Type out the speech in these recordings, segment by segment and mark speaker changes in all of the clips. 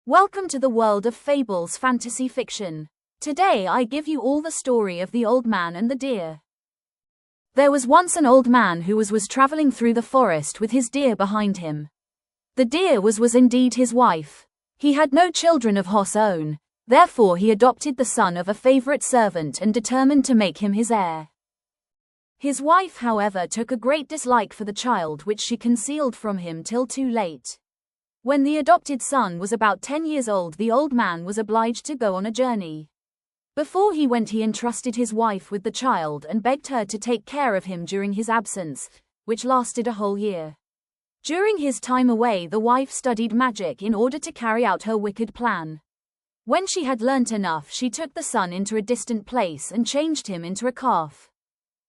Speaker 1: Welcome to the world of fables fantasy fiction. Today I give you all the story of the old man and the deer. There was once an old man who was traveling through the forest with his deer behind him. The deer was indeed his wife. He had no children of his own, therefore he adopted the son of a favorite servant and determined to make him his heir. His wife, however, took a great dislike for the child which she concealed from him till too late. When the adopted son was about 10 years old, the old man was obliged to go on a journey. Before he went, he entrusted his wife with the child and begged her to take care of him during his absence, which lasted a whole year. During his time away, the wife studied magic in order to carry out her wicked plan. When she had learnt enough, she took the son into a distant place and changed him into a calf.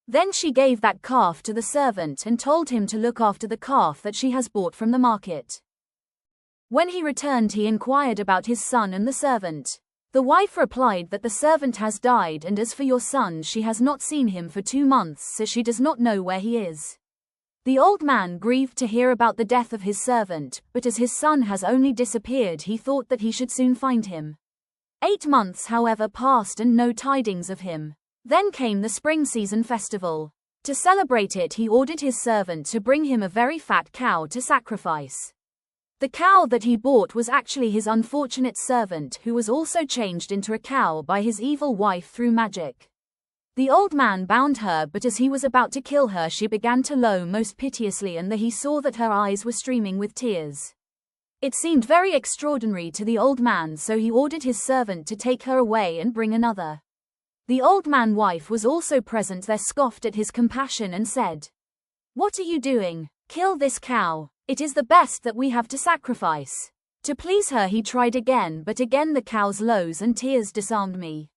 Speaker 1: Then she gave that calf to the servant and told him to look after the calf that she has bought from the market. When he returned, he inquired about his son and the servant. The wife replied that the servant has died, and as for your son, she has not seen him for 2 months, so she does not know where he is. The old man grieved to hear about the death of his servant, but as his son has only disappeared, he thought that he should soon find him. 8 months, however, passed and no tidings of him. Then came the spring season festival. To celebrate it, he ordered his servant to bring him a very fat cow to sacrifice. The cow that he bought was actually his unfortunate servant, who was also changed into a cow by his evil wife through magic. The old man bound her, but as he was about to kill her, she began to low most piteously, and he saw that her eyes were streaming with tears. It seemed very extraordinary to the old man, so he ordered his servant to take her away and bring another. The old man's wife was also present there, scoffed at his compassion and said, "What are you doing? Kill this cow. It is the best that we have to sacrifice." To please her, he tried again, but again the cow's lows and tears disarmed me.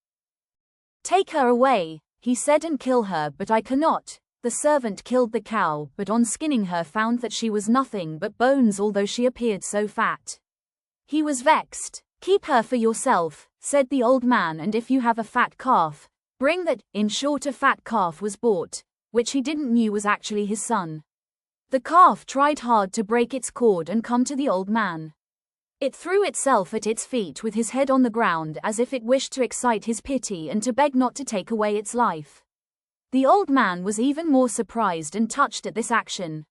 Speaker 1: "Take her away," he said, "and kill her," "But I cannot." The servant killed the cow, but on skinning her found that she was nothing but bones, although she appeared so fat. He was vexed. "Keep her for yourself," said the old man, "and if you have a fat calf, bring that." In short, a fat calf was bought, which he didn't knew was actually his son. The calf tried hard to break its cord and come to the old man. It threw itself at its feet with his head on the ground, as if it wished to excite his pity and to beg not to take away its life. The old man was even more surprised and touched at this action.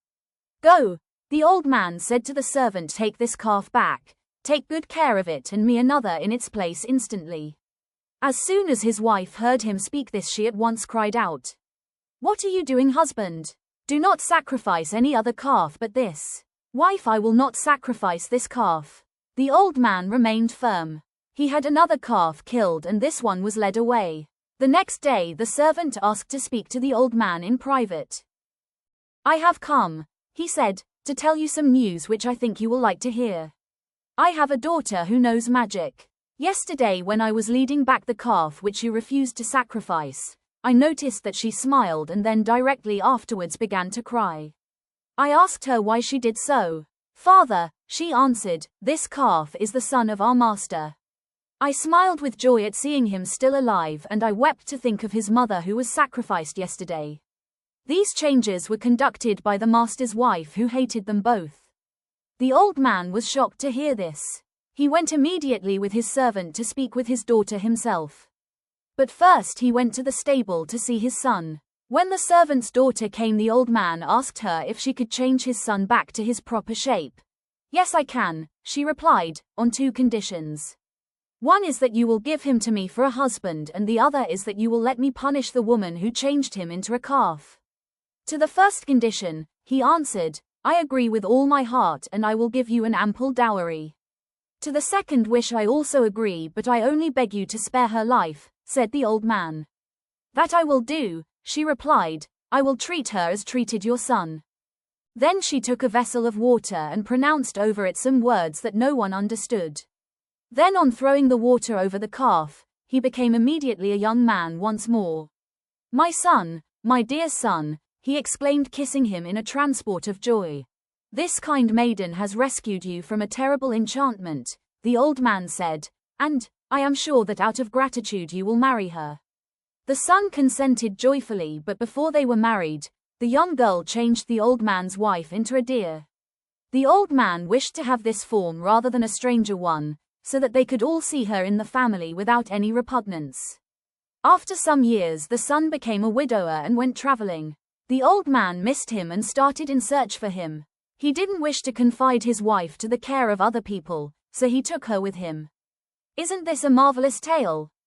Speaker 1: "Go," the old man said to the servant, "take this calf back. Take good care of it, and me another in its place instantly." As soon as his wife heard him speak this, she at once cried out, "What are you doing, husband? Do not sacrifice any other calf but this." "Wife, I will not sacrifice this calf." The old man remained firm. He had another calf killed, and this one was led away. The next day the servant asked to speak to the old man in private. "I have come," he said, "to tell you some news which I think you will like to hear. I have a daughter who knows magic. Yesterday, when I was leading back the calf which you refused to sacrifice, I noticed that she smiled and then directly afterwards began to cry. I asked her why she did so. 'Father,' she answered, 'this calf is the son of our master.' I smiled with joy at seeing him still alive, and I wept to think of his mother who was sacrificed yesterday." These changes were conducted by the master's wife, who hated them both. The old man was shocked to hear this. He went immediately with his servant to speak with his daughter himself. But first he went to the stable to see his son. When the servant's daughter came, the old man asked her if she could change his son back to his proper shape. "Yes, I can," she replied, "on 2 conditions. One is that you will give him to me for a husband, and the other is that you will let me punish the woman who changed him into a calf." "To the first condition," he answered, "I agree with all my heart, and I will give you an ample dowry. To the second wish I also agree, but I only beg you to spare her life," said the old man. "That I will do," she replied. "I will treat her as treated your son." Then she took a vessel of water and pronounced over it some words that no one understood. Then, on throwing the water over the calf, he became immediately a young man once more. "My son, my dear son," he exclaimed, kissing him in a transport of joy. "This kind maiden has rescued you from a terrible enchantment," the old man said, "and I am sure that out of gratitude you will marry her." The son consented joyfully, but before they were married, the young girl changed the old man's wife into a deer. The old man wished to have this form rather than a stranger one, so that they could all see her in the family without any repugnance. After some years, the son became a widower and went traveling. The old man missed him and started in search for him. He didn't wish to confide his wife to the care of other people, so he took her with him. Isn't this a marvelous tale?